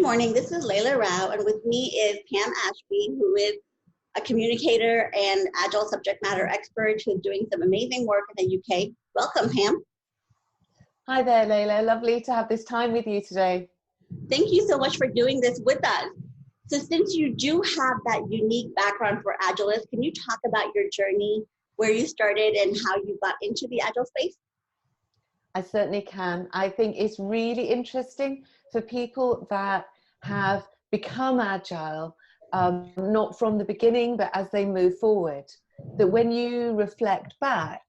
morning. This is Leila Rao, and with me is Pam Ashby, who is a communicator and Agile subject matter expert who's doing some amazing work in the UK. Welcome, Pam. Hi there, Leila. Lovely to have this time with you today. Thank you so much for doing this with us. So since you do have that unique background for Agilists, can you talk about your journey, where you started and how you got into the Agile space? I certainly can. I think it's really interesting for people that have become Agile, not from the beginning, but as they move forward, that when you reflect back,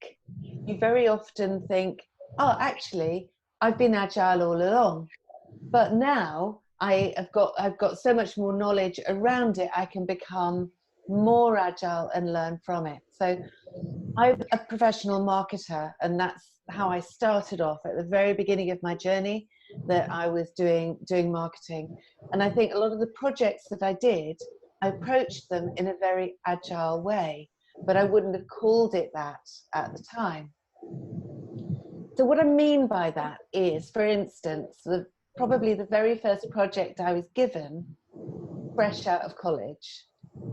you very often think, oh, actually, I've been Agile all along. But now I've got so much more knowledge around it, I can become more Agile and learn from it. So I'm a professional marketer, and that's how I started off at the very beginning of my journey, that I was doing marketing. And I think a lot of the projects that I did, I approached them in a very Agile way, but I wouldn't have called it that at the time. So what I mean by that is, for instance, probably the very first project I was given, fresh out of college,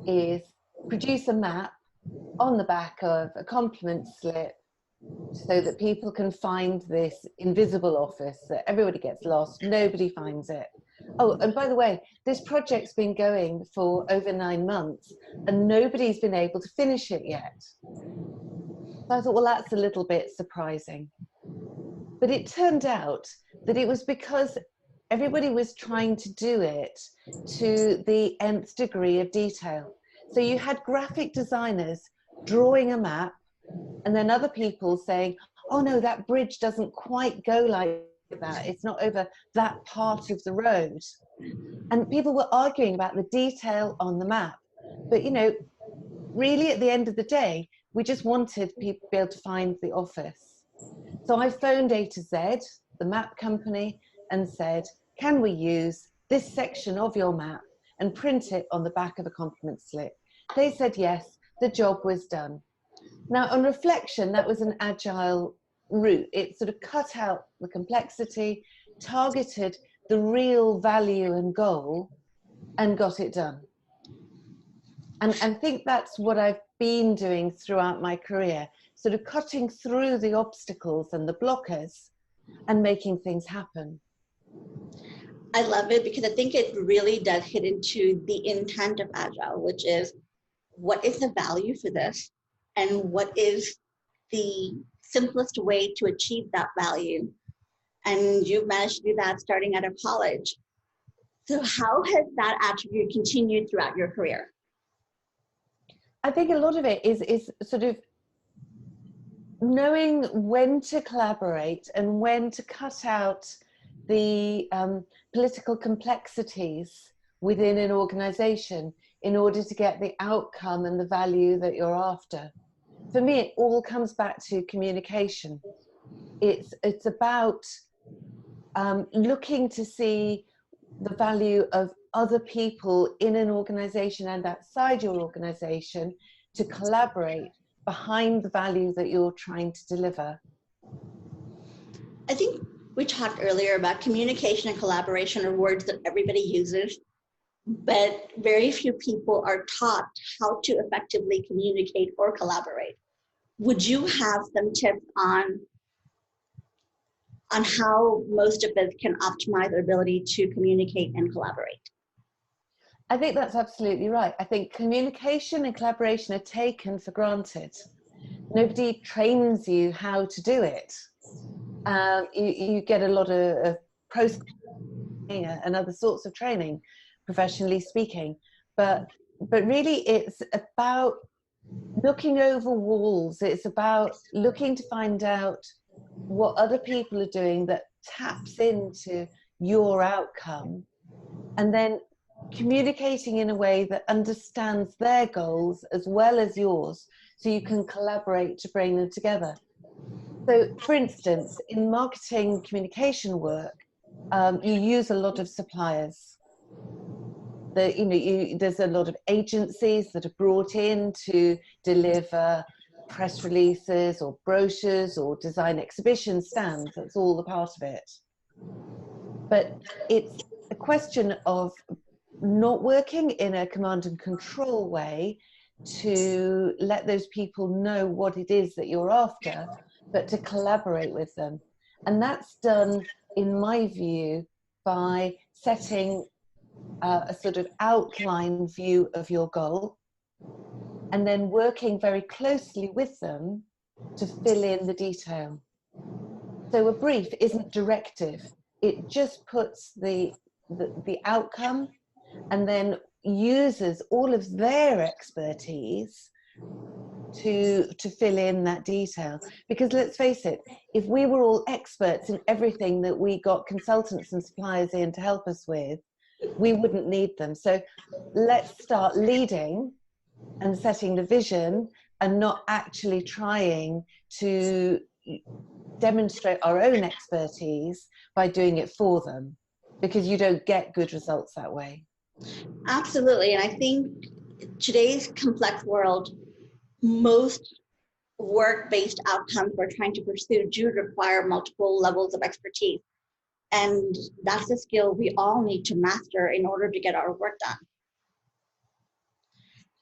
is produce a map on the back of a compliment slip so that people can find this invisible office that everybody gets lost, nobody finds it. Oh, and by the way, this project's been going for over 9 months and nobody's been able to finish it yet. So I thought, well, that's a little bit surprising. But it turned out that it was because everybody was trying to do it to the nth degree of detail. So you had graphic designers drawing a map, and then other people saying, oh no, that bridge doesn't quite go like that. It's not over that part of the road. And people were arguing about the detail on the map. But, you know, really at the end of the day, we just wanted people to be able to find the office. So I phoned A to Z, the map company, and said, can we use this section of your map and print it on the back of a compliment slip? They said yes, the job was done. Now, on reflection, that was an Agile route. It sort of cut out the complexity, targeted the real value and goal, and got it done. And I think that's what I've been doing throughout my career, sort of cutting through the obstacles and the blockers and making things happen. I love it because I think it really does hit into the intent of Agile, which is, what is the value for this? And what is the simplest way to achieve that value? And you've managed to do that starting out of college. So how has that attribute continued throughout your career? I think a lot of it is sort of knowing when to collaborate and when to cut out the political complexities within an organization in order to get the outcome and the value that you're after. For me, it all comes back to communication. It's about looking to see the value of other people in an organization and outside your organization to collaborate behind the value that you're trying to deliver. I think we talked earlier about communication and collaboration are words that everybody uses, but very few people are taught how to effectively communicate or collaborate. Would you have some tips on how most of us can optimize their ability to communicate and collaborate? I think that's absolutely right. I think communication and collaboration are taken for granted. Nobody trains you how to do it. You get a lot of training and other sorts of training, professionally speaking, but really it's about looking over walls. It's about looking to find out what other people are doing that taps into your outcome, and then communicating in a way that understands their goals as well as yours, so you can collaborate to bring them together. So, for instance, in marketing communication work, you use a lot of suppliers. There's a lot of agencies that are brought in to deliver press releases or brochures or design exhibition stands. That's all a part of it. But it's a question of not working in a command and control way to let those people know what it is that you're after, but to collaborate with them. And that's done, in my view, by setting a sort of outline view of your goal, and then working very closely with them to fill in the detail. So a brief isn't directive. It just puts the outcome and then uses all of their expertise to fill in that detail. Because let's face it, if we were all experts in everything that we got consultants and suppliers in to help us with, we wouldn't need them. So let's start leading and setting the vision and not actually trying to demonstrate our own expertise by doing it for them, because you don't get good results that way. Absolutely. And I think today's complex world, most work-based outcomes we're trying to pursue do require multiple levels of expertise. And that's a skill we all need to master in order to get our work done.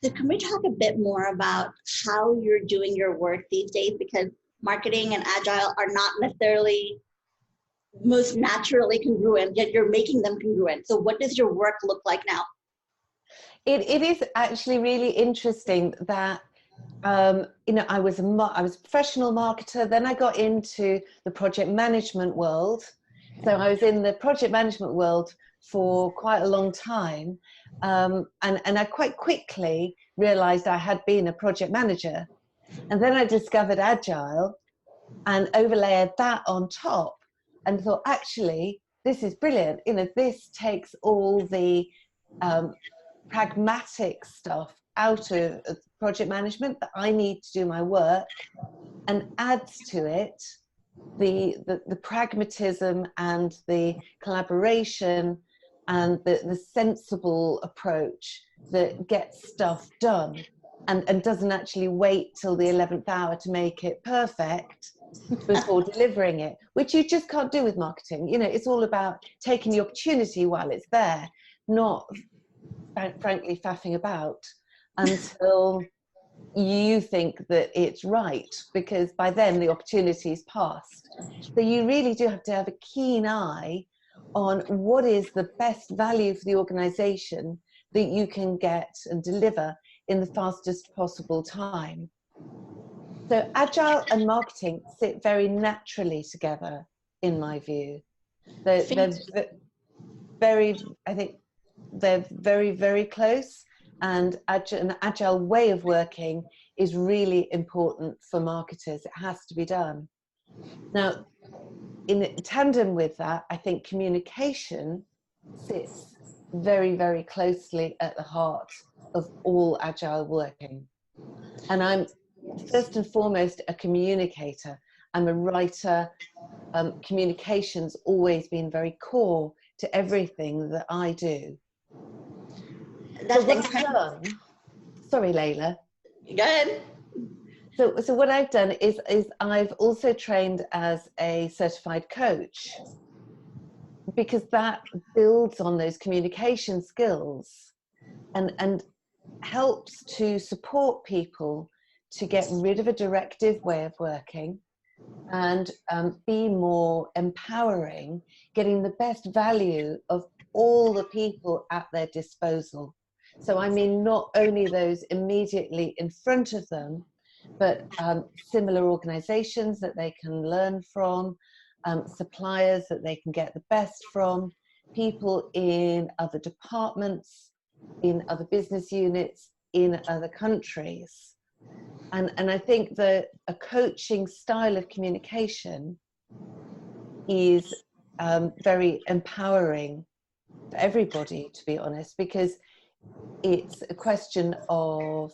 So can we talk a bit more about how you're doing your work these days? Because marketing and agile are not necessarily most naturally congruent, yet you're making them congruent. So what does your work look like now? It is actually really interesting that you know, I was a professional marketer, then I got into the project management world. So I was in the project management world for quite a long time, and I quite quickly realized I had been a project manager. And then I discovered Agile and overlaid that on top and thought, actually, this is brilliant. You know, this takes all the pragmatic stuff out of project management that I need to do my work, and adds to it the pragmatism and the collaboration and the sensible approach that gets stuff done and doesn't actually wait till the 11th hour to make it perfect before delivering it, which you just can't do with marketing. You know, it's all about taking the opportunity while it's there, not frankly faffing about until you think that it's right, because by then the opportunity's passed. So you really do have to have a keen eye on what is the best value for the organization that you can get and deliver in the fastest possible time. So agile and marketing sit very naturally together, in my view. They're very, I think they're very, very close, and an agile way of working is really important for marketers. It has to be done. Now, in tandem with that, I think communication sits very, very closely at the heart of all agile working. And I'm first and foremost a communicator. I'm a writer. Communication's always been very core to everything that I do. That's so what I've done, sorry, Leila. Go ahead. So what I've done is I've also trained as a certified coach, because that builds on those communication skills and helps to support people to get rid of a directive way of working and be more empowering, getting the best value of all the people at their disposal. So I mean, not only those immediately in front of them, but similar organizations that they can learn from, suppliers that they can get the best from, people in other departments, in other business units, in other countries. And I think that a coaching style of communication is very empowering for everybody, to be honest, because it's a question of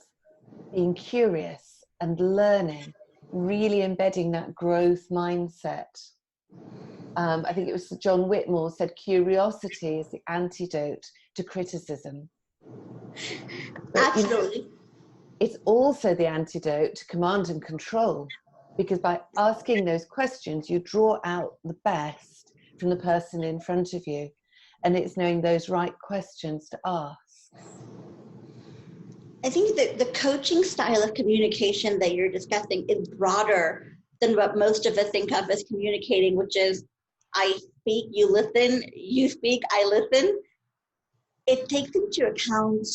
being curious and learning, really embedding that growth mindset. I think it was John Whitmore said, curiosity is the antidote to criticism. But, absolutely. you know, it's also the antidote to command and control, because by asking those questions, you draw out the best from the person in front of you. And it's knowing those right questions to ask. I think that the coaching style of communication that you're discussing is broader than what most of us think of as communicating, which is I speak, you listen, you speak, I listen. It takes into account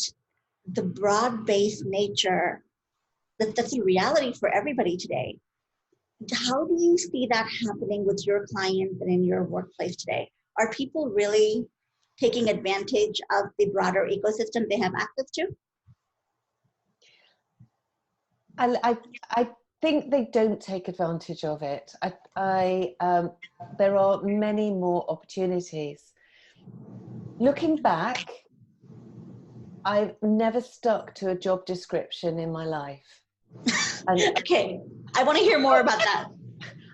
the broad-based nature that's a reality for everybody today. How do you see that happening with your clients and in your workplace today? Are people really taking advantage of the broader ecosystem they have access to? I think they don't take advantage of it. There are many more opportunities. Looking back, I've never stuck to a job description in my life. Okay, I want to hear more about that.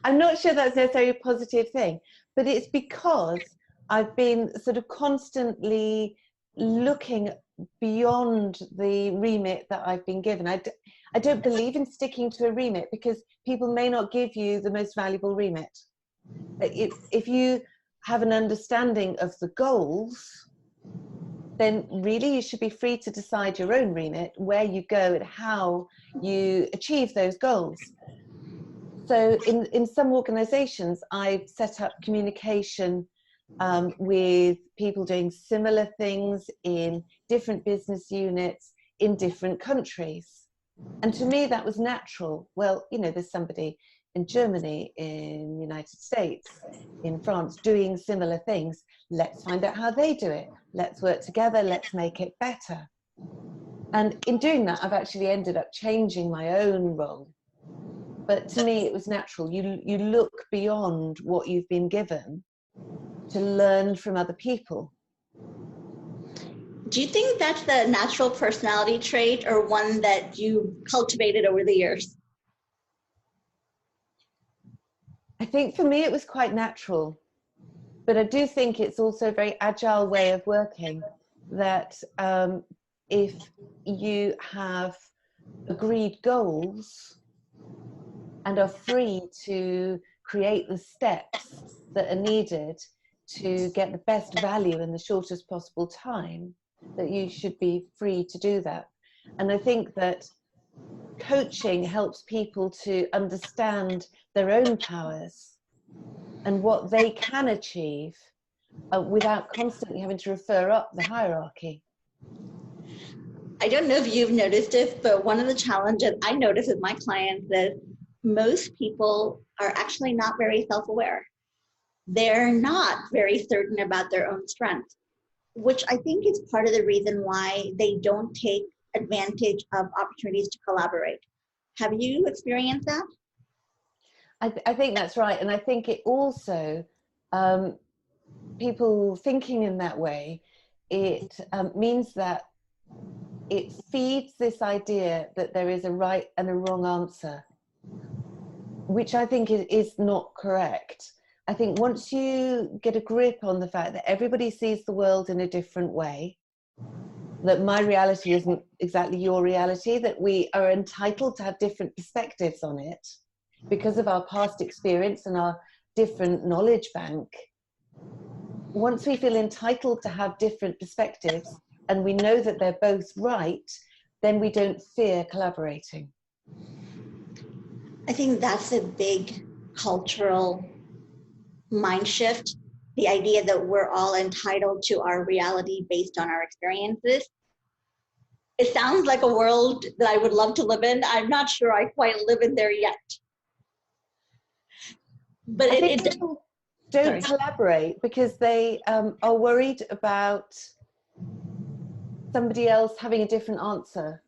I'm not sure that's necessarily a positive thing, but it's because I've been sort of constantly looking beyond the remit that I've been given. I don't believe in sticking to a remit because people may not give you the most valuable remit. If you have an understanding of the goals, then really you should be free to decide your own remit, where you go and how you achieve those goals. So in some organizations, I've set up communication with people doing similar things in different business units in different countries. And to me, that was natural. Well, you know, there's somebody in Germany, in the United States, in France, doing similar things. Let's find out how they do it. Let's work together. Let's make it better. And in doing that, I've actually ended up changing my own role. But to me, it was natural. You look beyond what you've been given to learn from other people. Do you think that's the natural personality trait or one that you cultivated over the years? I think for me, it was quite natural. But I do think it's also a very agile way of working, that if you have agreed goals and are free to create the steps that are needed to get the best value in the shortest possible time, that you should be free to do that. And I think that coaching helps people to understand their own powers and what they can achieve without constantly having to refer up the hierarchy. I don't know if you've noticed it, but one of the challenges I notice with my clients is most people are actually not very self-aware. They're not very certain about their own strengths, which I think is part of the reason why they don't take advantage of opportunities to collaborate. Have you experienced that? I think that's right. And I think it also, people thinking in that way, it means that it feeds this idea that there is a right and a wrong answer, which I think is not correct. I think once you get a grip on the fact that everybody sees the world in a different way, that my reality isn't exactly your reality, that we are entitled to have different perspectives on it because of our past experience and our different knowledge bank. Once we feel entitled to have different perspectives and we know that they're both right, then we don't fear collaborating. I think that's a big cultural mind shift, the idea that we're all entitled to our reality based on our experiences. It sounds like a world that I would love to live in. I'm not sure I quite live in there yet. But people don't collaborate because they are worried about somebody else having a different answer.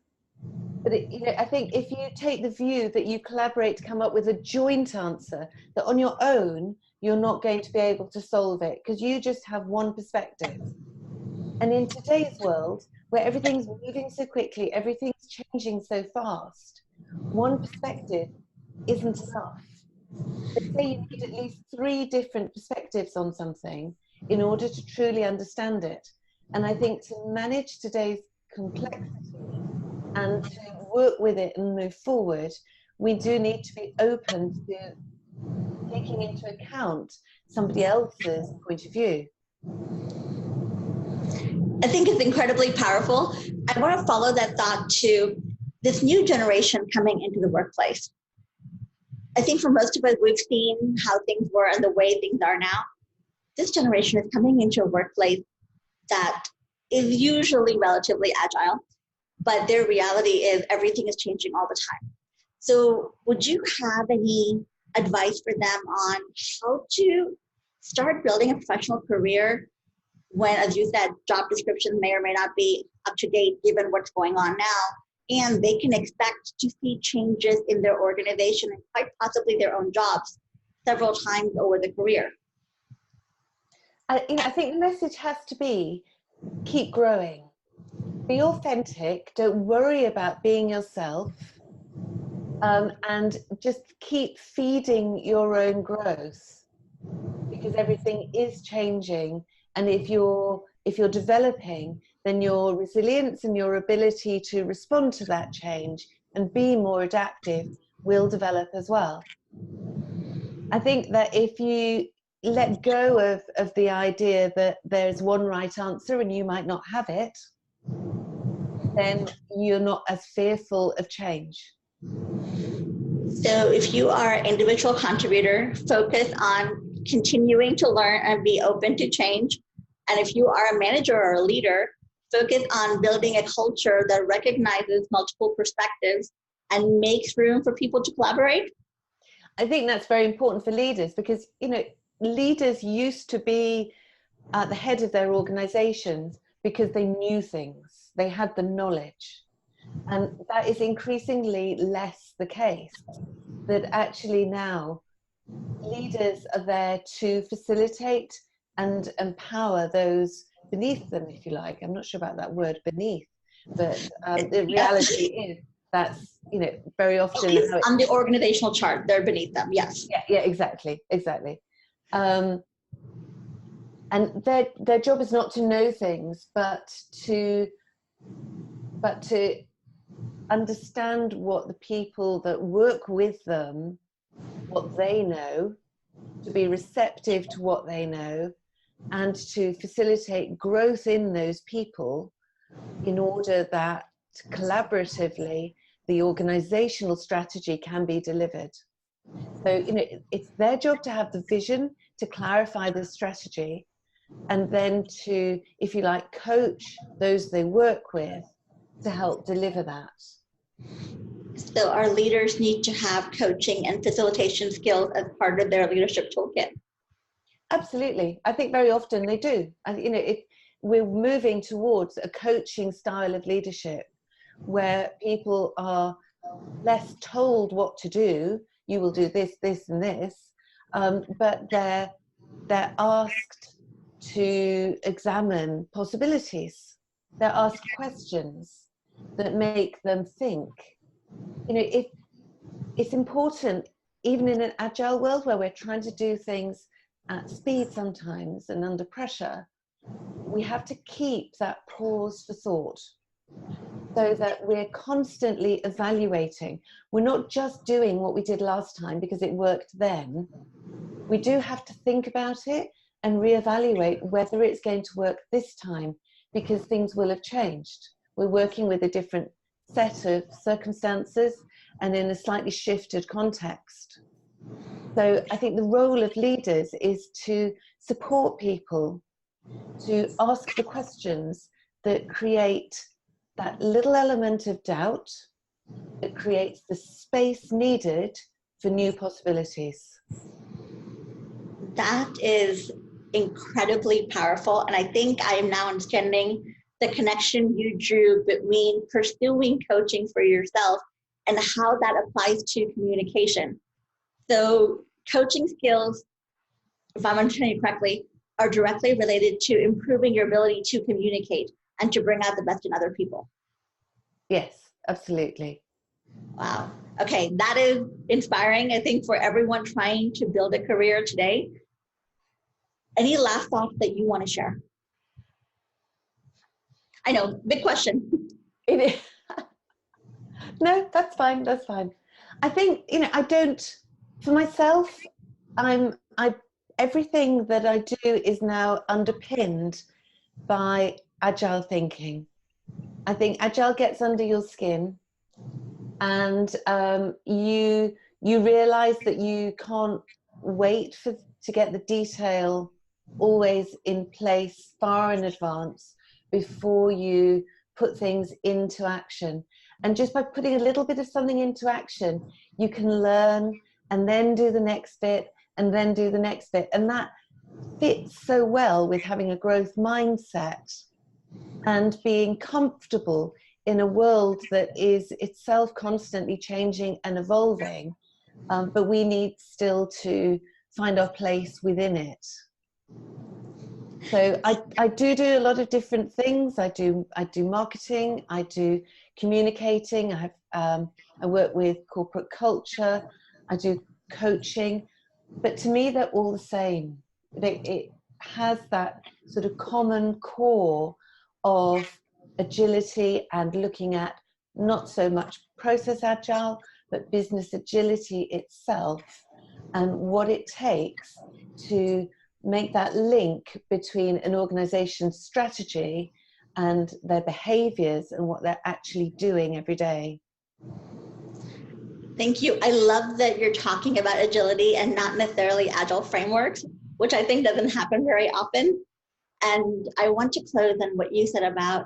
But I think if you take the view that you collaborate to come up with a joint answer, that on your own, you're not going to be able to solve it because you just have one perspective. And in today's world, where everything's moving so quickly, everything's changing so fast, one perspective isn't enough. They say you need at least 3 different perspectives on something in order to truly understand it. And I think to manage today's complexity and to work with it and move forward, we do need to be open to taking into account somebody else's point of view. I think it's incredibly powerful. I want to follow that thought to this new generation coming into the workplace. I think for most of us, we've seen how things were and the way things are now. This generation is coming into a workplace that is usually relatively agile, but their reality is everything is changing all the time. So would you have any advice for them on how to start building a professional career when, as you said, job descriptions may or may not be up to date given what's going on now, and they can expect to see changes in their organization and quite possibly their own jobs several times over the career? I think the message has to be, keep growing. Be authentic. Don't worry about being yourself. And just keep feeding your own growth, because everything is changing. And if you're developing, then your resilience and your ability to respond to that change and be more adaptive will develop as well. I think that if you let go of the idea that there's one right answer and you might not have it, then you're not as fearful of change. So if you are an individual contributor, focus on continuing to learn and be open to change. And if you are a manager or a leader, focus on building a culture that recognizes multiple perspectives and makes room for people to collaborate. I think that's very important for leaders, because, leaders used to be at the head of their organizations because they knew things, they had the knowledge. And that is increasingly less the case, that actually now leaders are there to facilitate and empower those beneath them, if you like. I'm not sure about that word, beneath, but the reality is that's, very often on the organizational chart, they're beneath them. Yes. Yeah, exactly. And their job is not to know things, but to understand what the people that work with them, what they know, to be receptive to what they know, and to facilitate growth in those people in order that collaboratively the organizational strategy can be delivered. So, it's their job to have the vision, to clarify the strategy, and then to, if you like, coach those they work with to help deliver that. So our leaders need to have coaching and facilitation skills as part of their leadership toolkit. Absolutely. I think very often they do. We're moving towards a coaching style of leadership where people are less told what to do. You will do this, this, and this, but they're asked to examine possibilities. They're asked questions that make them think. It's important, even in an agile world where we're trying to do things at speed sometimes and under pressure, we have to keep that pause for thought, so that we're constantly evaluating. We're not just doing what we did last time because it worked then. We do have to think about it and reevaluate whether it's going to work this time, because things will have changed. We're working with a different set of circumstances and in a slightly shifted context. So I think the role of leaders is to support people, to ask the questions that create that little element of doubt, that creates the space needed for new possibilities. That is incredibly powerful. And I think I am now understanding the connection you drew between pursuing coaching for yourself and how that applies to communication. So coaching skills, if I'm understanding you correctly, are directly related to improving your ability to communicate and to bring out the best in other people. Yes, absolutely. Wow. Okay, that is inspiring, I think, for everyone trying to build a career today. Any last thoughts that you want to share? I know, big question. It is. No, that's fine. I think, for myself, everything that I do is now underpinned by agile thinking. I think agile gets under your skin, and you realize that you can't wait to get the detail always in place far in advance before you put things into action. And just by putting a little bit of something into action, you can learn and then do the next bit and then do the next bit. And that fits so well with having a growth mindset and being comfortable in a world that is itself constantly changing and evolving, but we need still to find our place within it. So I do a lot of different things. I do marketing, I do communicating, I work with corporate culture, I do coaching, but to me they're all the same. It has that sort of common core of agility and looking at not so much process agile, but business agility itself and what it takes to make that link between an organization's strategy and their behaviors and what they're actually doing every day. Thank you. I love that you're talking about agility and not necessarily agile frameworks, which I think doesn't happen very often. And I want to close on what you said about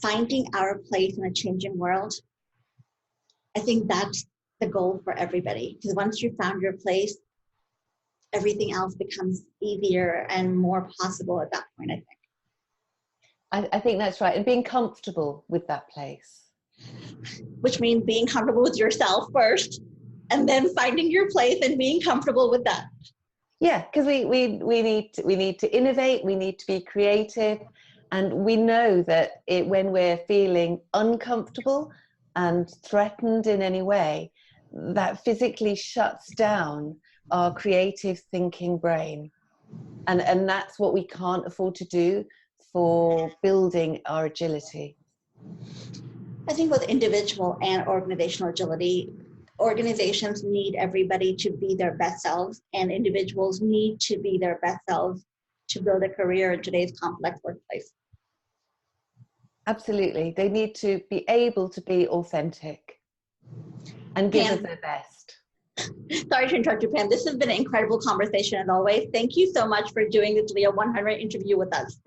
finding our place in a changing world. I think that's the goal for everybody, because once you found your place, everything else becomes easier and more possible at that point, I think. I think that's right. And being comfortable with that place. Which means being comfortable with yourself first, and then finding your place and being comfortable with that. Yeah, because we need to innovate, we need to be creative, and we know that when we're feeling uncomfortable and threatened in any way, that physically shuts down our creative thinking brain, and that's what we can't afford to do for building our agility. I think with individual and organizational agility, organizations need everybody to be their best selves, and individuals need to be their best selves to build a career in today's complex workplace. Absolutely. They need to be able to be authentic and give us their best. Sorry to interrupt you, Pam. This has been an incredible conversation as always. Thank you so much for doing this LIA100 interview with us.